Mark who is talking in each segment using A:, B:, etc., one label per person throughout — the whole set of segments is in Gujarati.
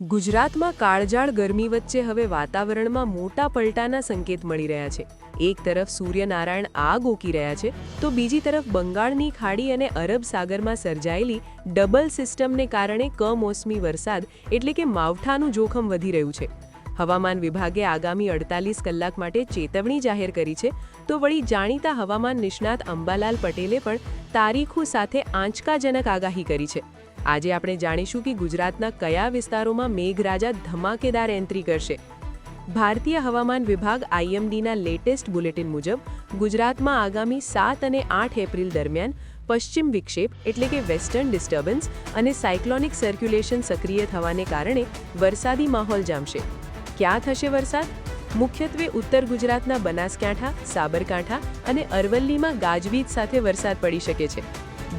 A: ગુજરાતમાં કાળઝાળ ગરમી વચ્ચે હવે વાતાવરણમાં મોટા પલટાના સંકેત મળી રહ્યા છે। એક તરફ સૂર્યનારાયણ આગ ઓકી રહ્યા છે તો બીજી તરફ બંગાળની ખાડી અને અરબ સાગરમાં સર્જાયેલી ડબલ સિસ્ટમને કારણે કમોસમી વરસાદ એટલે કે માવઠાનું જોખમ વધી રહ્યું છે। હવામાન વિભાગે આગામી 48 કલાક માટે ચેતવણી જાહેર કરી છે તો વળી જાણીતા હવામાન નિષ્ણાત અંબાલાલ પટેલે પણ તારીખો સાથે આંચકાજનક આગાહી કરી છે। આજે આપણે જાણીશું કે ગુજરાતના કયા વિસ્તારોમાં મેઘરાજા ધમાકેદાર એન્ટ્રી કરશે। ભારતીય હવામાન વિભાગ IMDના લેટેસ્ટ બુલેટિન મુજબ ગુજરાતમાં આગામી 7 અને 8 એપ્રિલ દરમિયાન પશ્ચિમ વિક્ષેપ એટલે કે વેસ્ટર્ન ડિસ્ટર્બન્સ અને સાયક્લોનિક સર્ક્યુલેશન સક્રિય થવાને કારણે વરસાદી માહોલ જામશે। ક્યાં થશે વરસાદ? મુખ્યત્વે ઉત્તર ગુજરાતના બનાસકાંઠા, સાબરકાંઠા અને અરવલ્લીમાં ગાજવીજ સાથે વરસાદ પડી શકે છે।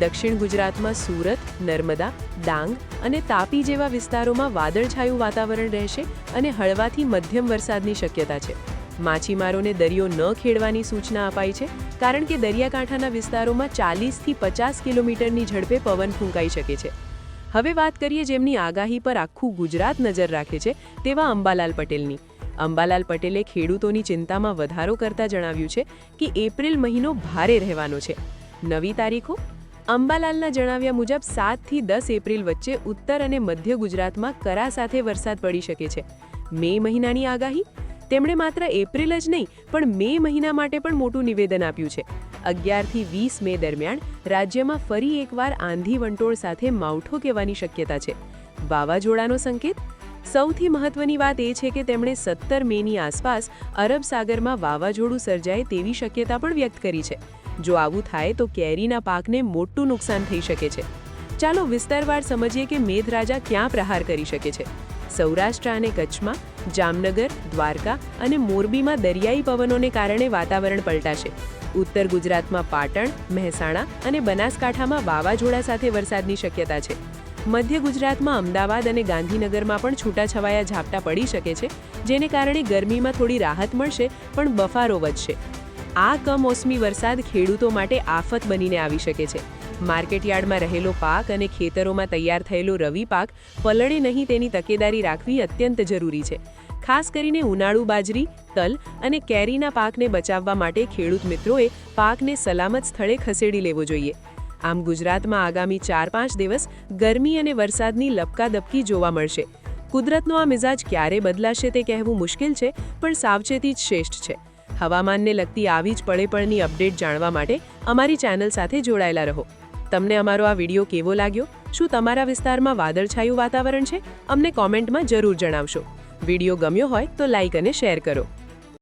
A: દક્ષિણ ગુજરાતમાં સુરત, નર્મદા, ડાંગ અને તાપી જેવા વિસ્તારોમાં વાદળછાયું વાતાવરણ રહેશે અને હળવાથી મધ્યમ વરસાદની શક્યતા છે। માછીમારોને દરિયો ન ખેડવાની સૂચના અપાઈ છે કારણ કે દરિયાકાંઠાના વિસ્તારોમાં 40થી 50 કિલોમીટરની ઝડપે પવન ફૂંકાઈ શકે છે। હવે વાત કરીએ જેમની આગાહી પર આખું ગુજરાત નજર રાખે છે તેવા અંબાલાલ પટેલની। અંબાલાલ પટેલે ખેડૂતોની ચિંતામાં વધારો કરતા જણાવ્યું છે કે એપ્રિલ મહિનો ભારે રહેવાનો છે। નવી તારીખો? અંબાલાલના જણાવ્યા મુજબ 7થી 10 એપ્રિલ વચ્ચે ઉત્તર અને મધ્ય ગુજરાતમાં કરા સાથે વરસાદ પડી શકે છે। મે મહિનાની આગાહી? તેમણે માત્ર એપ્રિલ જ નહીં પણ મે મહિના માટે પણ મોટું નિવેદન આપ્યું છે। 11થી 20 મે દરમિયાન રાજ્યમાં ફરી એકવાર આંધી વંટોળ સાથે માવઠો કહેવાની શક્યતા છે। વાવાઝોડાનો સંકેત? સૌથી મહત્વની વાત એ છે કે તેમણે 17 મેની આસપાસ અરબ સાગરમાં વાવાઝોડું સર્જાય તેવી શક્યતા પણ વ્યક્ત કરી છે। જો આવું થાય તો કેરીના પાકને મોટું નુકસાન થઈ શકે છે। ચાલો વિસ્તારવાર સમજીએ કે મેઘરાજા ક્યાં પ્રહાર કરી શકે છે। સૌરાષ્ટ્ર અને કચ્છમાં, જામનગર, દ્વારકા અને મોરબીમાં દરિયાઈ પવનોને કારણે વાતાવરણ પલટાશે। ઉત્તર ગુજરાતમાં પાટણ, મહેસાણા અને બનાસકાંઠામાં વાવાઝોડા સાથે વરસાદની શક્યતા છે। મધ્ય ગુજરાતમાં અમદાવાદ અને ગાંધીનગરમાં પણ છૂટાછવાયા ઝાપટા પડી શકે છે જેને કારણે ગરમીમાં થોડી રાહત મળશે પણ બફારો વધશે। આ કમોસમી વરસાદ ખેડૂતો માટે આફત બનીને આવી શકે છે। માર્કેટયાર્ડમાં રહેલો પાક અને ખેતરોમાં તૈયાર થયેલો રવિ પાક પલળે નહીં તેની તકેદારી રાખવી અત્યંત જરૂરી છે। ખાસ કરીને ઉનાળુ બાજરી, તલ અને કેરીના પાકને બચાવવા માટે ખેડૂત મિત્રોએ પાકને સલામત સ્થળે ખસેડી લેવો જોઈએ। આમ ગુજરાતમાં આગામી 4-5 દિવસ ગરમી અને વરસાદની લપકાદપકી જોવા મળશે। કુદરતનો આ મિજાજ ક્યારે બદલાશે તે કહેવું મુશ્કેલ છે પણ સાવચેતી જ શ્રેષ્ઠ છે। હવામાનને લગતી આવી જ પળે-પળની અપડેટ જાણવા માટે અમારી ચેનલ સાથે જોડાયેલા રહો। તમને અમારો આ વિડીયો કેવો લાગ્યો? શું તમારા વિસ્તારમાં વાદળછાયું વાતાવરણ છે? અમને કોમેન્ટમાં જરૂર જણાવશો। વિડીયો ગમ્યો હોય તો લાઇક અને શેર કરો।